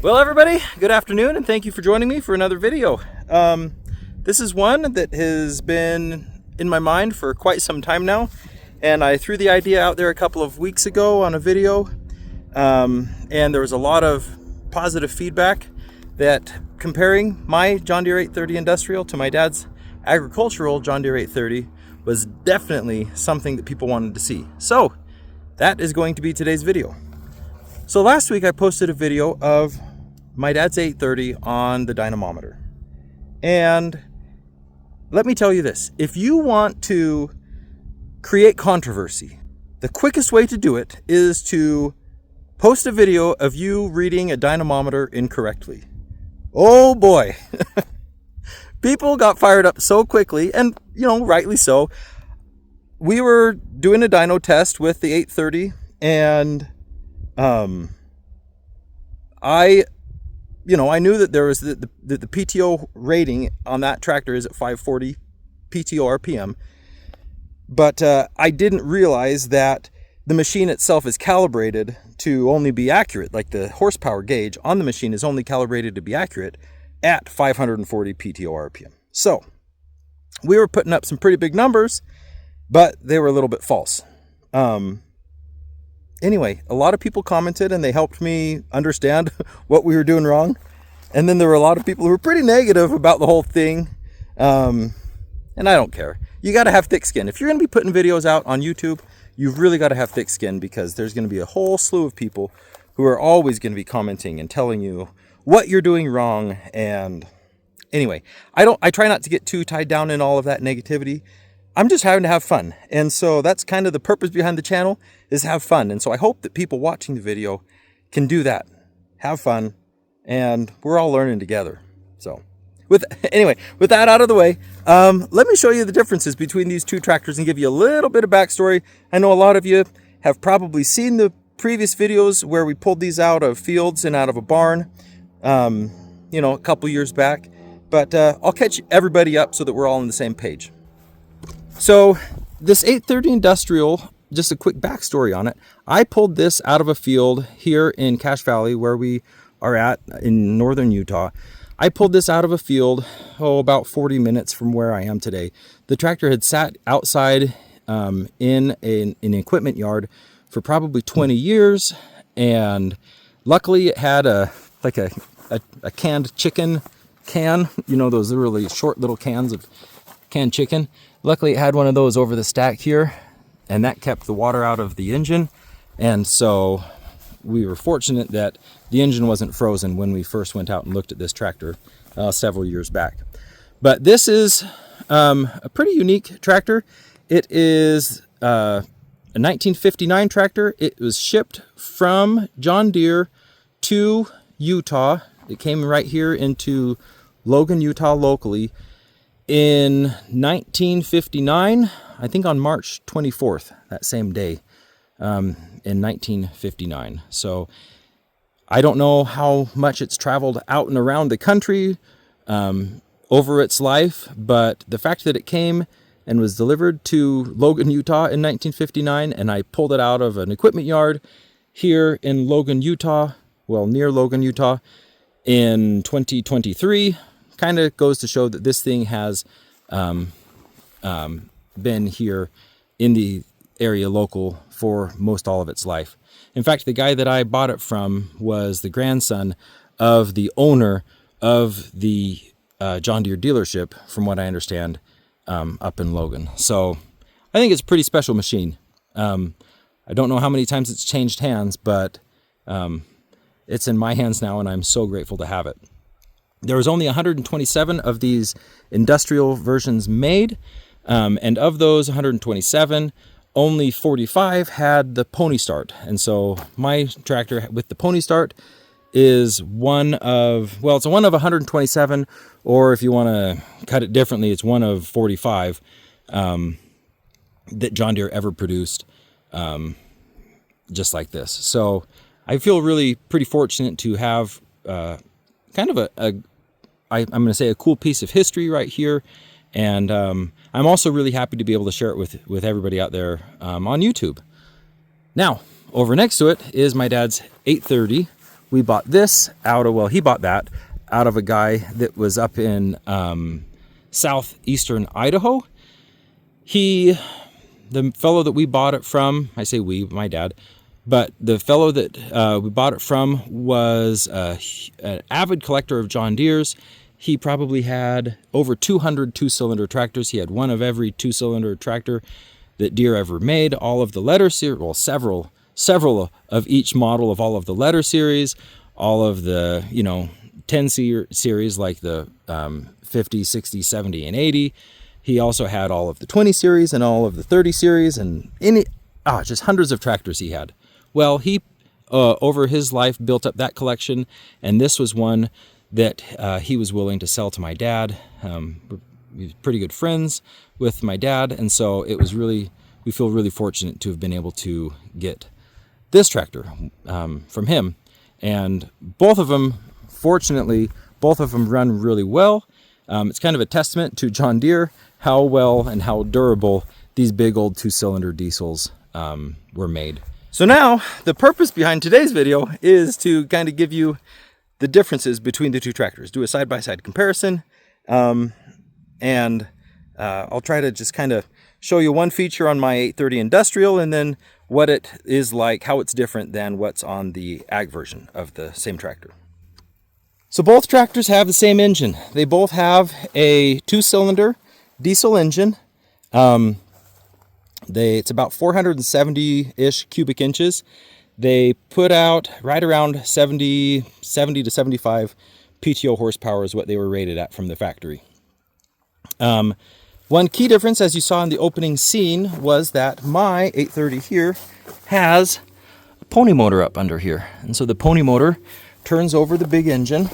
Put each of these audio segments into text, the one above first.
Well, everybody, good afternoon, and thank you for joining me for another video. This is one that has been in my mind for quite some time now, and I threw the idea out there a couple of weeks ago on a video, and there was a lot of positive feedback that comparing my John Deere 830 Industrial to my dad's agricultural John Deere 830 was definitely something that people wanted to see. So that is going to be today's video. So last week I posted a video of my dad's 830 on the Dynamometer. And let me tell you this, if you want to create controversy, the quickest way to do it is to post a video of you reading a dynamometer incorrectly. Oh boy. People got fired up so quickly, and rightly so. We were doing a dyno test with the 830, and I knew that there was the PTO rating on that tractor is at 540 PTO RPM, but I didn't realize that the machine itself is calibrated to only be accurate. Like the horsepower gauge on the machine is only calibrated to be accurate at 540 PTO RPM. So we were putting up some pretty big numbers, but they were a little bit false. Anyway, a lot of people commented and they helped me understand what we were doing wrong. And then there were a lot of people who were pretty negative about the whole thing. And I don't care. You got to have thick skin. If you're going to be putting videos out on YouTube, you've really got to have thick skin, because there's going to be a whole slew of people who are always going to be commenting and telling you what you're doing wrong. And anyway, I try not to get too tied down in all of that negativity. I'm just having to have fun. And so that's kind of the purpose behind the channel, is have fun. And so I hope that people watching the video can do that. Have fun. And we're all learning together. So with that out of the way, let me show you the differences between these two tractors and give you a little bit of backstory. I know a lot of you have probably seen the previous videos where we pulled these out of fields and out of a barn, a couple years back. But I'll catch everybody up so that we're all on the same page. So this 830 Industrial, just a quick backstory on it. I pulled this out of a field here in Cache Valley, where we are at in northern Utah. I pulled this out of a field, about 40 minutes from where I am today. The tractor had sat outside in an equipment yard for probably 20 years. And luckily it had a canned chicken can, those really short little cans of canned chicken. Luckily it had one of those over the stack here, and that kept the water out of the engine. And so we were fortunate that the engine wasn't frozen when we first went out and looked at this tractor several years back. But this is a pretty unique tractor. It is a 1959 tractor. It was shipped from John Deere to Utah. It came right here into Logan, Utah locally in 1959, I think on March 24th, that same day, in 1959. So I don't know how much it's traveled out and around the country over its life, but the fact that it came and was delivered to Logan, Utah in 1959, and I pulled it out of an equipment yard here in Logan, Utah, near Logan, Utah, in 2023, kind of goes to show that this thing has been here in the area local for most all of its life. In fact, the guy that I bought it from was the grandson of the owner of the John Deere dealership, from what I understand, up in Logan. So I think it's a pretty special machine. I don't know how many times it's changed hands, but it's in my hands now, and I'm so grateful to have it. There was only 127 of these industrial versions made, and of those 127, only 45 had the pony start. And so my tractor with the pony start is one of 127, or if you want to cut it differently, it's one of 45 that John Deere ever produced, just like this. So I feel really pretty fortunate to have kind of I'm going to say a cool piece of history right here. And I'm also really happy to be able to share it with everybody out there on YouTube. Now, over next to it is my dad's 830, we bought this out of, well, he bought that out of a guy that was up in southeastern Idaho. The fellow that we bought it from, I say we, my dad, but the fellow that we bought it from was an avid collector of John Deere's. He probably had over 200 two-cylinder tractors. He had one of every two-cylinder tractor that Deere ever made. All of the letter series, well, several of each model of all of the letter series, all of the 10 series like the 50, 60, 70, and 80. He also had all of the 20 series and all of the 30 series and just hundreds of tractors he had. Well, he, over his life, built up that collection, and this was one that he was willing to sell to my dad. We were pretty good friends with my dad, and so we feel really fortunate to have been able to get this tractor from him. And both of them, fortunately, run really well. It's kind of a testament to John Deere, how well and how durable these big old two-cylinder diesels were made. So now, the purpose behind today's video is to kind of give you the differences between the two tractors, do a side-by-side comparison, and I'll try to just kind of show you one feature on my 830 Industrial, and then what it is like, how it's different than what's on the ag version of the same tractor. So both tractors have the same engine. They both have a two-cylinder diesel engine. It's about 470-ish cubic inches. They put out right around 70 to 75 PTO horsepower is what they were rated at from the factory. One key difference, as you saw in the opening scene, was that my 830 here has a pony motor up under here. And so the pony motor turns over the big engine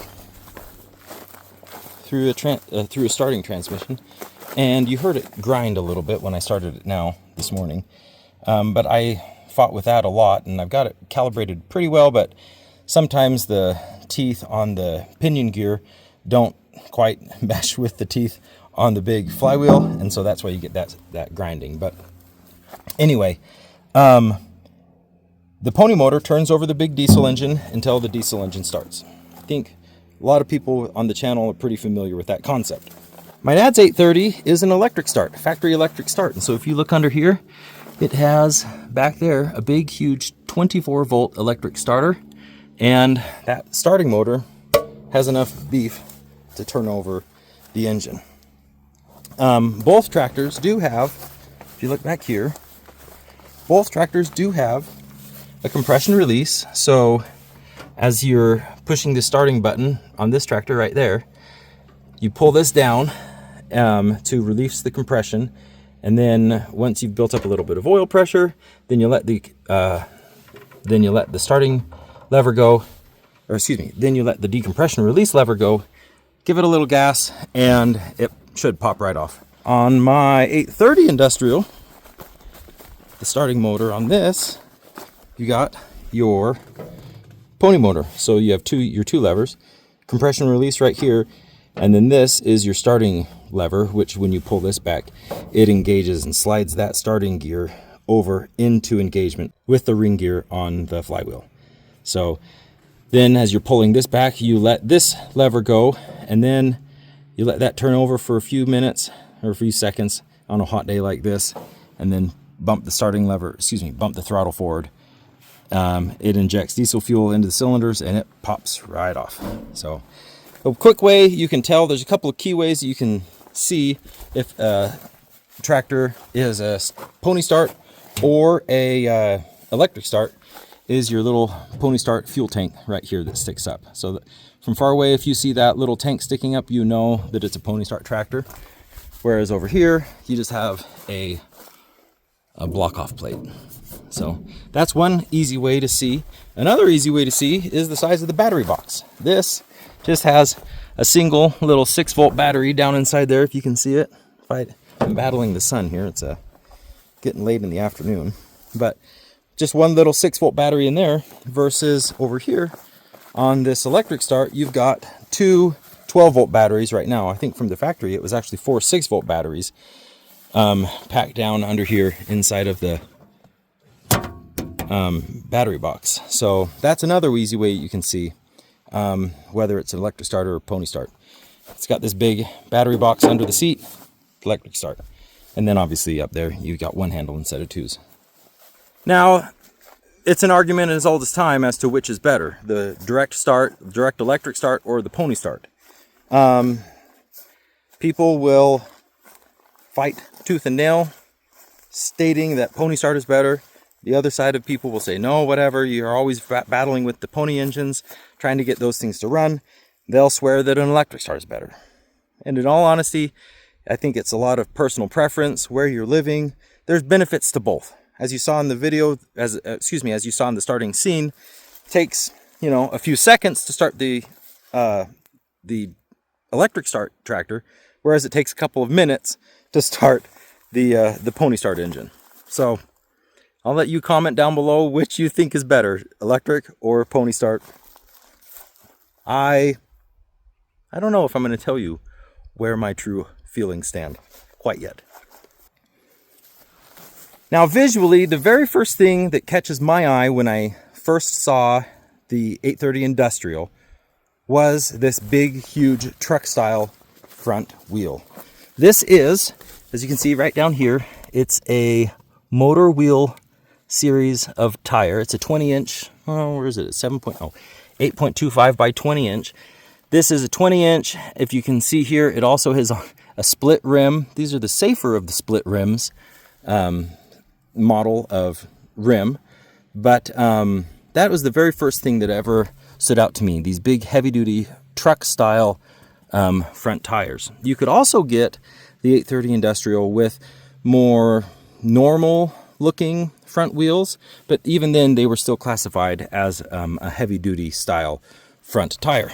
through a starting transmission. And you heard it grind a little bit when I started it now this morning. But I fought with that a lot, and I've got it calibrated pretty well, but sometimes the teeth on the pinion gear don't quite mesh with the teeth on the big flywheel, and so that's why you get that grinding. But anyway, the pony motor turns over the big diesel engine until the diesel engine starts. I think a lot of people on the channel are pretty familiar with that concept. My dad's 830 is an electric start, factory electric start. And so if you look under here, it has back there a big, huge 24-volt electric starter. And that starting motor has enough beef to turn over the engine. Both tractors do have, if you look back here, both tractors do have a compression release. So as you're pushing the starting button on this tractor right there, you pull this down to release the compression, and then once you've built up a little bit of oil pressure, then you let the starting lever go, then you let the decompression release lever go, give it a little gas, and it should pop right off. On my 830 Industrial, the starting motor on this, you got your pony motor. So you have your two levers, compression release right here, and then this is your starting lever, which when you pull this back, it engages and slides that starting gear over into engagement with the ring gear on the flywheel. So then as you're pulling this back, you let this lever go, and then you let that turn over for a few minutes or a few seconds on a hot day like this, and then bump the throttle forward. It injects diesel fuel into the cylinders and it pops right off. So a quick way you can tell, there's a couple of key ways you can see if a tractor is a pony start or a electric start, is your little pony start fuel tank right here that sticks up. So from far away, if you see that little tank sticking up, you know that it's a pony start tractor. Whereas over here, you just have a block off plate. So that's one easy way to see. Another easy way to see is the size of the battery box. This just has a single little 6-volt battery down inside there, if you can see it. I'm battling the sun here. It's getting late in the afternoon. But just one little 6-volt battery in there versus over here on this electric start, you've got two 12-volt batteries right now. I think from the factory, it was actually 4 6-volt batteries packed down under here inside of the battery box. So that's another easy way you can see whether it's an electric start or a pony start. It's got this big battery box under the seat, electric start. And then obviously up there, you got one handle instead of twos. Now, it's an argument as old as time as to which is better, the direct start, direct electric start, or the pony start. People will fight tooth and nail, stating that pony start is better. The other side of people will say, no, whatever, you're always battling with the pony engines, trying to get those things to run. They'll swear that an electric start is better. And in all honesty, I think it's a lot of personal preference, where you're living. There's benefits to both. As you saw in the video, as you saw in the starting scene, it takes, a few seconds to start the electric start tractor, whereas it takes a couple of minutes to start the pony start engine. So I'll let you comment down below which you think is better, electric or pony start. I don't know if I'm going to tell you where my true feelings stand quite yet. Now visually, the very first thing that catches my eye when I first saw the 830 Industrial was this big, huge truck style front wheel. This is, as you can see right down here, it's a motor wheel series of tire. It's a 20-inch, where is it? It's 8.25 by 20 inch. This is a 20-inch. If you can see here, it also has a split rim. These are the safer of the split rims model of rim. But that was the very first thing that ever stood out to me. These big heavy-duty truck style front tires. You could also get the 830 Industrial with more normal looking front wheels, but even then they were still classified as a heavy-duty style front tire.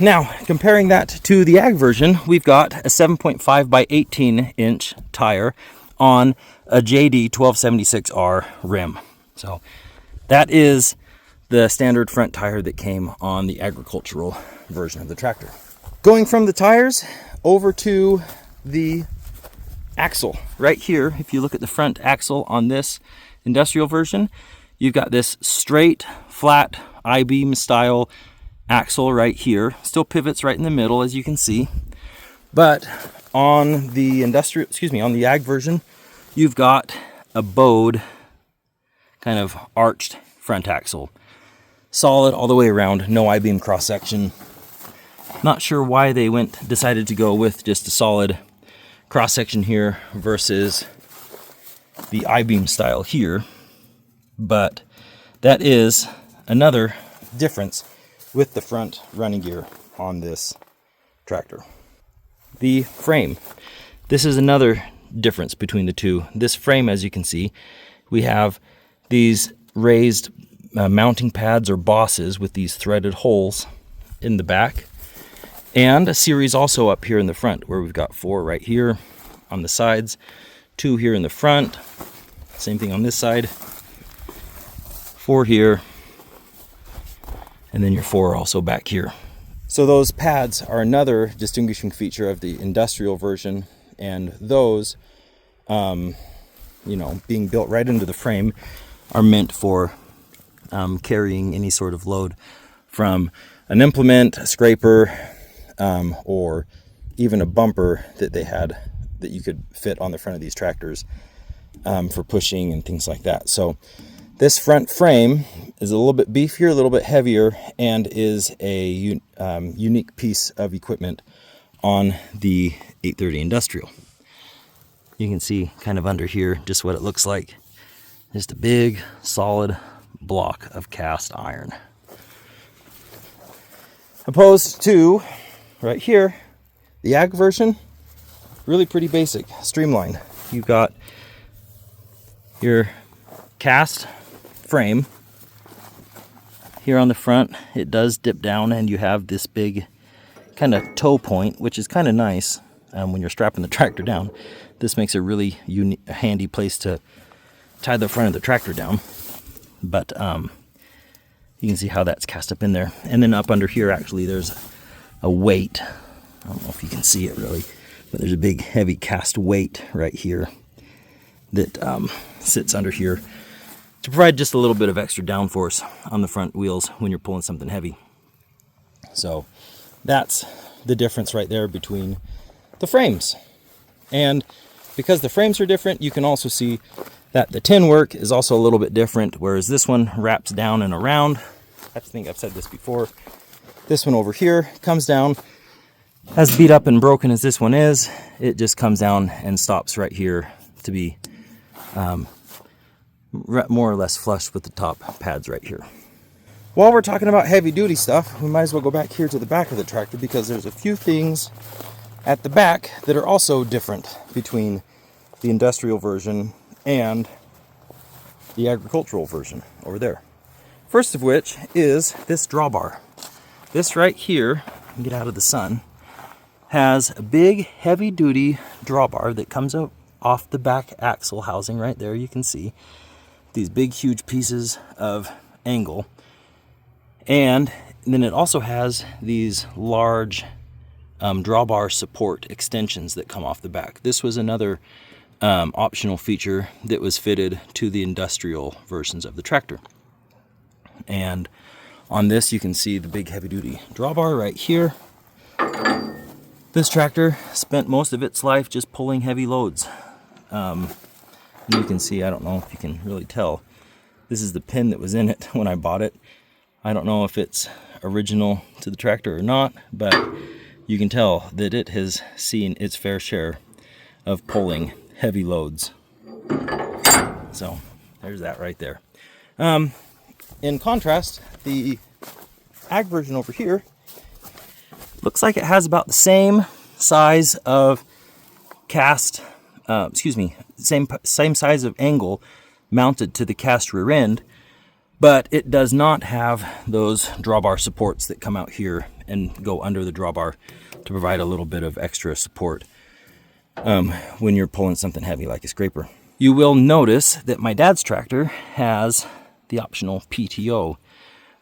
Now, comparing that to the ag version, we've got a 7.5 by 18 inch tire on a JD 1276R rim. So that is the standard front tire that came on the agricultural version of the tractor. Going from the tires over to the axle. Right here, if you look at the front axle on this industrial version, you've got this straight, flat, I-beam style axle right here. Still pivots right in the middle, as you can see. But on the on the ag version, you've got a bowed, kind of arched front axle. Solid all the way around, no I-beam cross section. Not sure why they decided to go with just a solid cross section here versus the I-beam style here, but that is another difference with the front running gear on this tractor. The frame. This is another difference between the two. This frame, as you can see, we have these raised mounting pads or bosses with these threaded holes in the back, and a series also up here in the front, where we've got 4 right here on the sides, 2 here in the front, same thing on this side, 4 here, and then your 4 also back here. So those pads are another distinguishing feature of the industrial version, and those, being built right into the frame, are meant for carrying any sort of load from an implement, a scraper, or even a bumper that they had that you could fit on the front of these tractors for pushing and things like that. So this front frame is a little bit beefier, a little bit heavier, and is a unique piece of equipment on the 830 Industrial. You can see kind of under here just what it looks like. Just a big, solid block of cast iron. Opposed to, right here, the ag version, really pretty basic, streamlined. You've got your cast frame here on the front. It does dip down, and you have this big kind of toe point, which is kind of nice when you're strapping the tractor down. This makes a really handy place to tie the front of the tractor down. But you can see how that's cast up in there. And then up under here, actually, there's a weight. I don't know if you can see it really, but there's a big heavy cast weight right here that sits under here to provide just a little bit of extra downforce on the front wheels when you're pulling something heavy. So that's the difference right there between the frames. And because the frames are different, you can also see that the tin work is also a little bit different, whereas this one wraps down and around. I think I've said this before. This one over here comes down, as beat up and broken as this one is, it just comes down and stops right here to be more or less flush with the top pads right here. While we're talking about heavy duty stuff, we might as well go back here to the back of the tractor, because there's a few things at the back that are also different between the industrial version and the agricultural version over there. First of which is this drawbar. This right here, get out of the sun, has a big heavy duty drawbar that comes out off the back axle housing right there. You can see these big huge pieces of angle. And then it also has these large drawbar support extensions that come off the back. This was another optional feature that was fitted to the industrial versions of the tractor. And on this you can see the big heavy duty drawbar right here. This tractor spent most of its life just pulling heavy loads. And you can see, I don't know if you can really tell, this is the pin that was in it when I bought it. I don't know if it's original to the tractor or not, but you can tell that it has seen its fair share of pulling heavy loads. So there's that right there. In contrast, the ag version over here looks like it has about the same size of same size of angle mounted to the cast rear end, but it does not have those drawbar supports that come out here and go under the drawbar to provide a little bit of extra support when you're pulling something heavy like a scraper. You will notice that my dad's tractor has the optional PTO.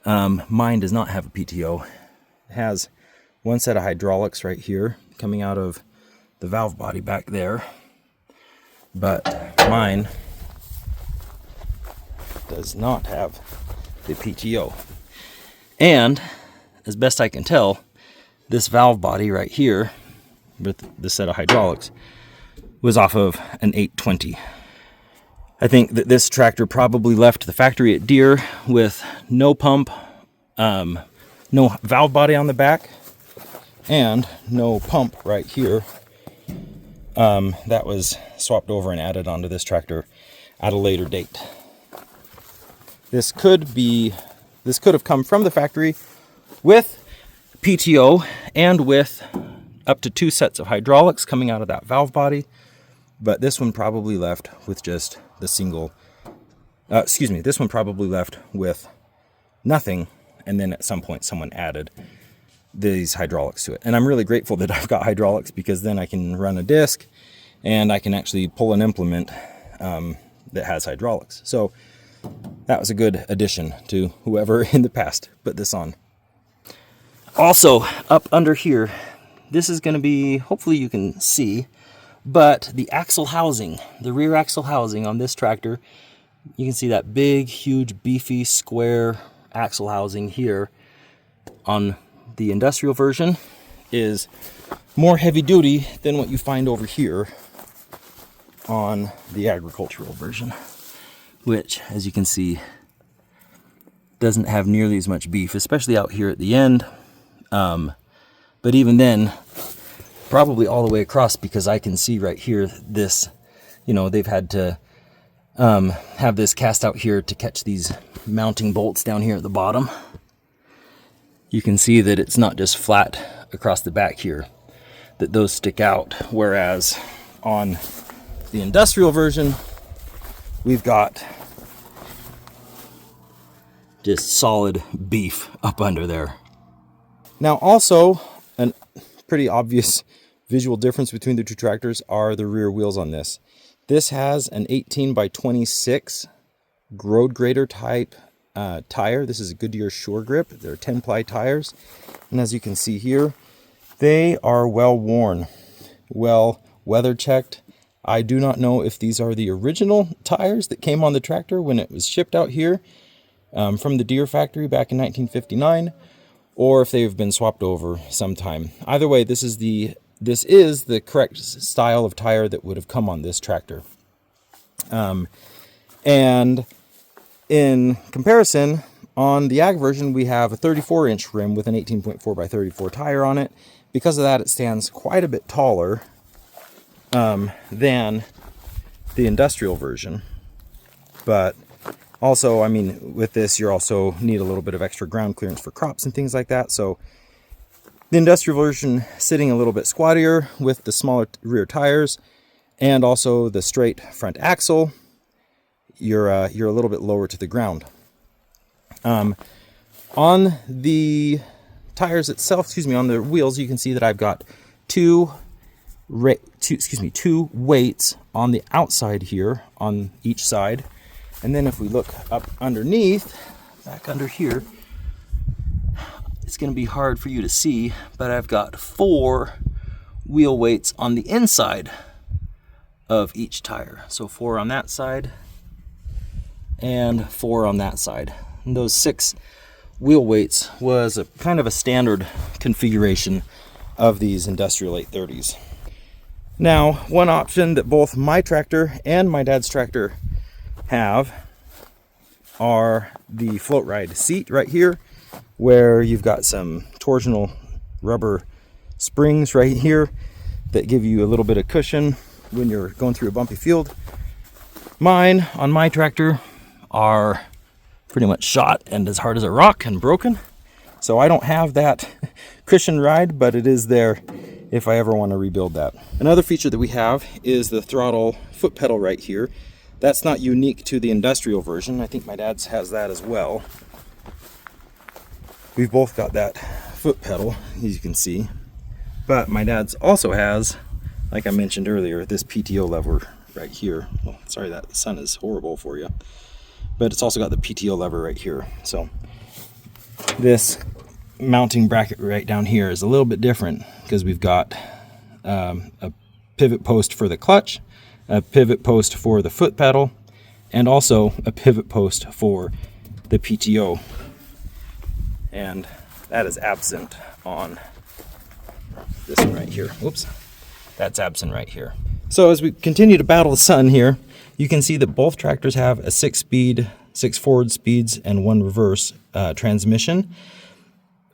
Mine does not have a PTO. It has one set of hydraulics right here coming out of the valve body back there, but mine does not have the PTO. And as best I can tell, this valve body right here with the set of hydraulics was off of an 820. I think that this tractor probably left the factory at Deere with no pump, no valve body on the back, and no pump right here. That was swapped over and added onto this tractor at a later date. This could have come from the factory with PTO and with up to 2 sets of hydraulics coming out of that valve body, but this one probably left with just the single, this one probably left with nothing, and then at some point someone added these hydraulics to it. And I'm really grateful that I've got hydraulics, because then I can run a disc and I can actually pull an implement that has hydraulics. So that was a good addition to whoever in the past put this on. Also, up under here, this is going to be, hopefully you can see, but the axle housing, the rear axle housing on this tractor, you can see that big, huge, beefy, square axle housing here. On the industrial version is more heavy duty than what you find over here on the agricultural version, which, as you can see, doesn't have nearly as much beef, especially out here at the end. But even then, probably all the way across, because I can see right here this, they've had to have this cast out here to catch these mounting bolts down here at the bottom. You can see that it's not just flat across the back here, that those stick out, whereas on the industrial version, we've got just solid beef up under there. Now also, a pretty obvious visual difference between the two tractors are the rear wheels on this. This has an 18 by 26 road grader type tire. This is a Goodyear Shore Grip. They're 10-ply tires. And as you can see here, they are well worn, well weather checked. I do not know if these are the original tires that came on the tractor when it was shipped out here from the Deere factory back in 1959, or if they've been swapped over sometime. Either way, this is the correct style of tire that would have come on this tractor. And in comparison, on the ag version, we have a 34-inch rim with an 18.4 by 34 tire on it. Because of that, it stands quite a bit taller than the industrial version. But also, I mean, with this, you also need a little bit of extra ground clearance for crops and things like that. So the industrial version sitting a little bit squattier with the smaller rear tires and also the straight front axle, you're a little bit lower to the ground. On the tires itself, on the wheels, you can see that I've got two weights on the outside here on each side. And then if we look up underneath, back under here, it's going to be hard for you to see, but I've got 4 wheel weights on the inside of each tire. So 4 on that side and 4 on that side. And those 6 wheel weights was a kind of a standard configuration of these industrial 830s. Now, one option that both my tractor and my dad's tractor have are the float ride seat right here, where you've got some torsional rubber springs right here that give you a little bit of cushion when you're going through a bumpy field. Mine on my tractor are pretty much shot and as hard as a rock and broken. So I don't have that cushion ride, but it is there if I ever want to rebuild that. Another feature that we have is the throttle foot pedal right here. That's not unique to the industrial version. I think my dad's has that as well. We've both got that foot pedal, as you can see. But my dad's also has, like I mentioned earlier, this PTO lever right here. Well, sorry, that sun is horrible for you. But it's also got the PTO lever right here. So this mounting bracket right down here is a little bit different because we've got a pivot post for the clutch, a pivot post for the foot pedal, and also a pivot post for the PTO. And that is absent on this one right here. Whoops, that's absent right here. So as we continue to battle the sun here, you can see that both tractors have a 6-speed, 6 forward speeds, and 1 reverse transmission.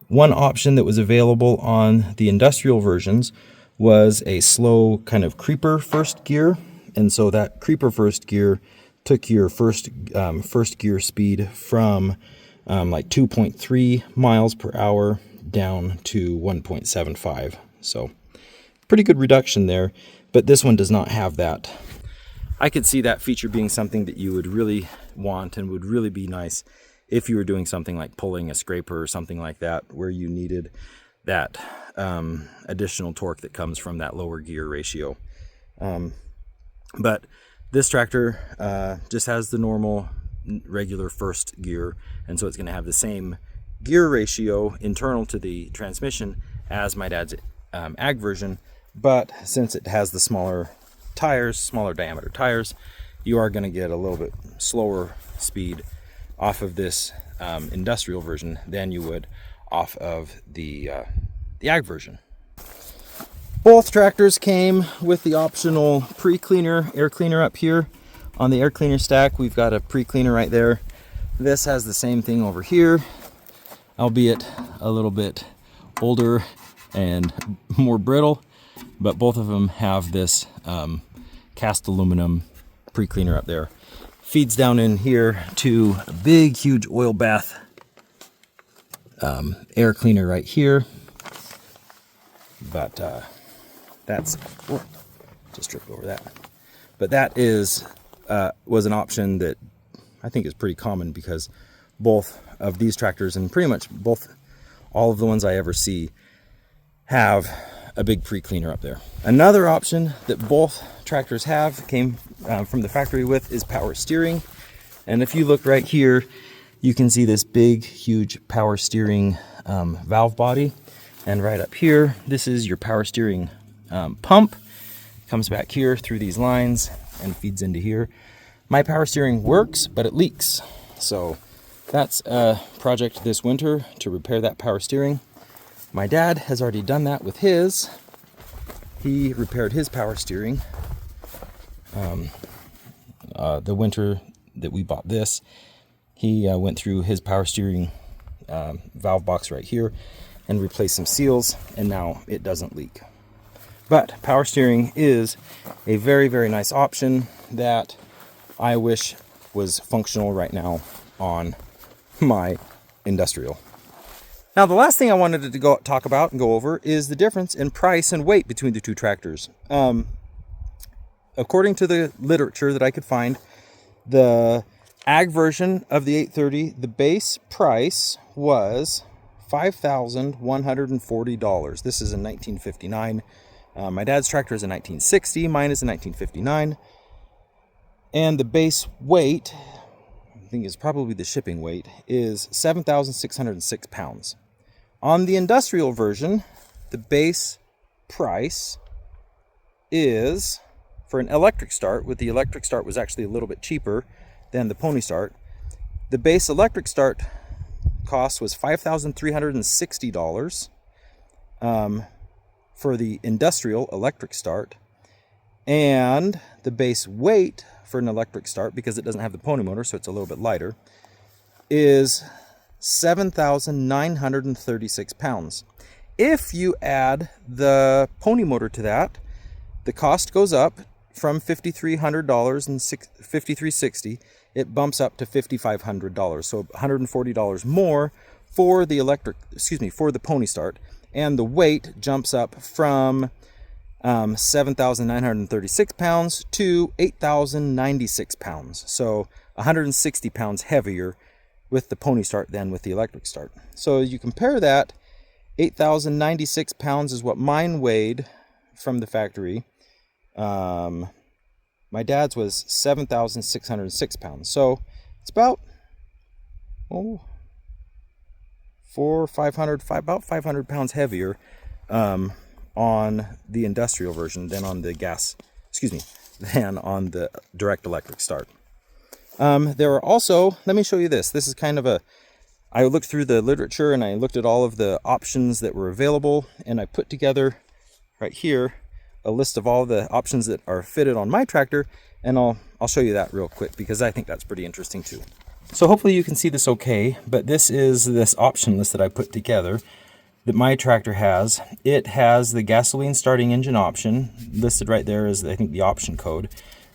One option that was available on the industrial versions was a slow kind of creeper first gear. And so that creeper first gear took your first gear speed from like 2.3 miles per hour down to 1.75. So pretty good reduction there, but this one does not have that. I could see that feature being something that you would really want and would really be nice if you were doing something like pulling a scraper or something like that, where you needed that additional torque that comes from that lower gear ratio. But this tractor just has the normal regular first gear, and so it's going to have the same gear ratio internal to the transmission as my dad's ag version, but since it has the smaller tires, smaller diameter tires, you are going to get a little bit slower speed off of this industrial version than you would off of the ag version. Both tractors came with the optional pre-cleaner, air cleaner up here. On the air cleaner stack, we've got a pre-cleaner right there. This has the same thing over here, albeit a little bit older and more brittle, but both of them have this cast aluminum pre-cleaner up there. Feeds down in here to a big, huge oil bath air cleaner right here. But that's, just tripped over that. But that is was an option that I think is pretty common, because both of these tractors, and pretty much all of the ones I ever see, have a big pre-cleaner up there. Another option that both tractors have, came from the factory with, is power steering. And if you look right here, you can see this big, huge power steering valve body. And right up here, this is your power steering pump. comes back here through these lines and feeds into here. My power steering works, but it leaks. So that's a project this winter to repair that power steering. My dad has already done that with his. He repaired his power steering the winter that we bought this. He went through his power steering valve box right here and replaced some seals, and now it doesn't leak. But power steering is a very, very nice option that I wish was functional right now on my industrial. Now, the last thing I wanted to talk about and go over is the difference in price and weight between the two tractors. According to the literature that I could find, the ag version of the 830, the base price was $5,140. This is in 1959. My dad's tractor is in 1960. Mine is in 1959. And the base weight, I think is probably the shipping weight, is 7,606 pounds. On the industrial version, the base price is, for an electric start, with the electric start was actually a little bit cheaper than the pony start. The base electric start cost was $5,360 for the industrial electric start. And the base weight for an electric start, because it doesn't have the pony motor, so it's a little bit lighter, is 7,936 pounds. If you add the pony motor to that, the cost goes up from $5,300 and $5,360. It bumps up to $5,500, so $140 more for the for the pony start, and the weight jumps up from 7,936 pounds to 8,096 pounds. So 160 pounds heavier with the pony start than with the electric start. So you compare that, 8,096 pounds is what mine weighed from the factory. My dad's was 7,606 pounds. So it's about, about 500 pounds heavier on the industrial version than on the than on the direct electric start. There are also, let me show you this. This is kind of I looked through the literature and I looked at all of the options that were available, and I put together right here a list of all the options that are fitted on my tractor, and I'll show you that real quick because I think that's pretty interesting too. So hopefully you can see this okay, but this is this option list that I put together that my tractor has. It has the gasoline starting engine option listed right there as, I think, the option code,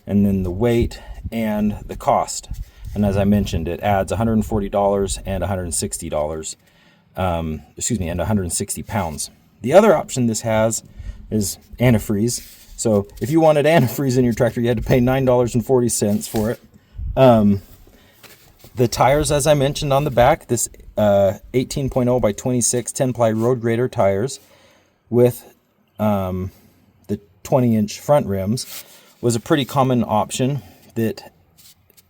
and then the weight and the cost. And as I mentioned, it adds $140 and $160, and 160 pounds. The other option this has is antifreeze. So if you wanted antifreeze in your tractor, you had to pay $9.40 for it. The tires, as I mentioned on the back, this 18.0 by 26 10-ply road grader tires with the 20-inch front rims was a pretty common option. That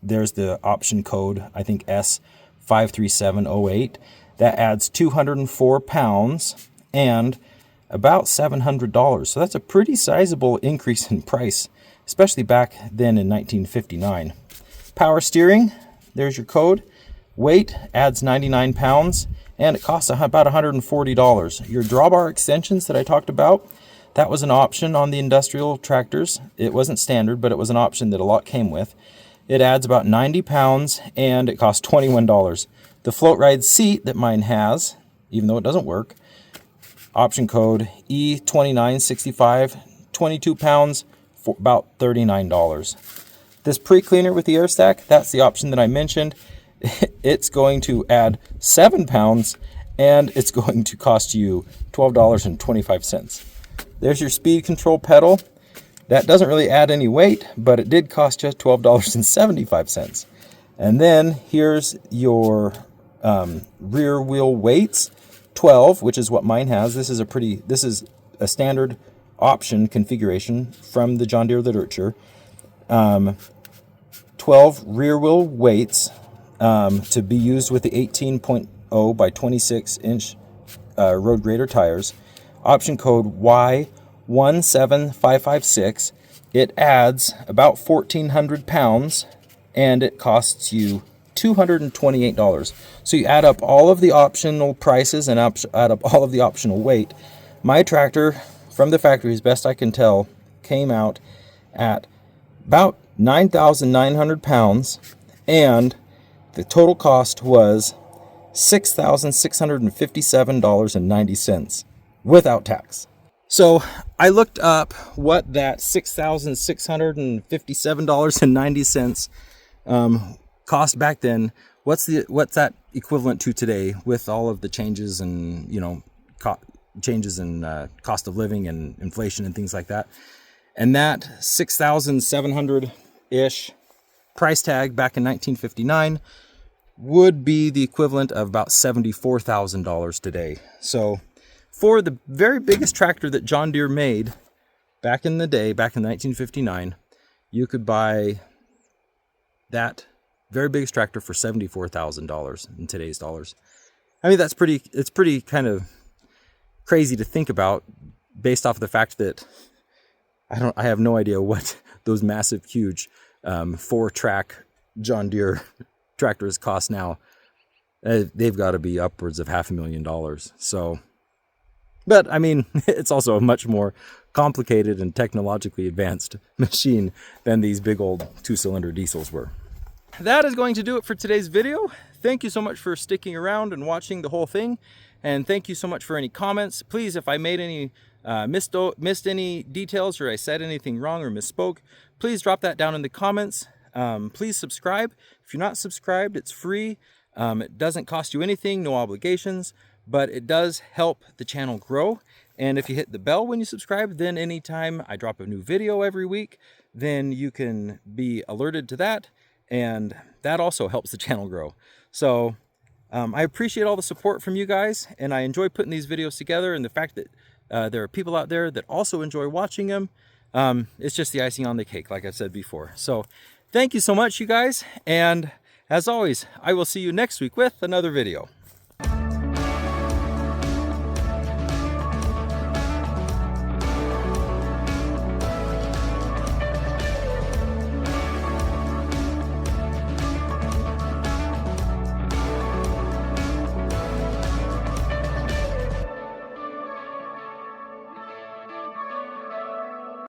there's the option code, I think S53708. That adds 204 pounds and about $700. So that's a pretty sizable increase in price, especially back then in 1959. Power steering, there's your code. Weight adds 99 pounds, and it costs about $140. Your drawbar extensions that I talked about, that was an option on the industrial tractors. It wasn't standard, but it was an option that a lot came with. It adds about 90 pounds, and it costs $21. The float ride seat that mine has, even though it doesn't work, option code E2965, 22 pounds for about $39. This pre-cleaner with the air stack, that's the option that I mentioned. It's going to add 7 pounds, and it's going to cost you $12.25. There's your speed control pedal. That doesn't really add any weight, but it did cost you $12.75. And then here's your rear wheel weights, 12, which is what mine has. This is a standard option configuration from the John Deere literature. 12 rear wheel weights to be used with the 18.0 by 26 inch road grader tires. Option code Y17556. it adds about 1,400 pounds, and it costs you $228. So you add up all of the optional prices and add up all of the optional weight. My tractor, from the factory, as best I can tell, came out at about 9,900 pounds, and the total cost was $6,657.90 without tax. So I looked up what that $6,657.90 cost back then. What's that equivalent to today with all of the changes and changes in cost of living and inflation and things like that? And that 6,700-ish price tag back in 1959 would be the equivalent of about $74,000 today. So for the very biggest tractor that John Deere made back in the day, back in 1959, you could buy that very biggest tractor for $74,000 in today's dollars. I mean, it's pretty kind of crazy to think about, based off of the fact that I have no idea what those massive, huge 4-track John Deere tractors cost now. They've got to be upwards of $500,000. So, but I mean, it's also a much more complicated and technologically advanced machine than these big old 2-cylinder diesels were. That is going to do it for today's video. Thank you so much for sticking around and watching the whole thing. And thank you so much for any comments. Please, if I made any missed any details, or I said anything wrong or misspoke, please drop that down in the comments. Please subscribe. If you're not subscribed, it's free. It doesn't cost you anything, no obligations, but it does help the channel grow. And if you hit the bell when you subscribe, then anytime I drop a new video every week, then you can be alerted to that. And that also helps the channel grow. So I appreciate all the support from you guys, and I enjoy putting these videos together, and the fact that there are people out there that also enjoy watching them. It's just the icing on the cake, like I said before. So thank you so much, you guys. And as always, I will see you next week with another video.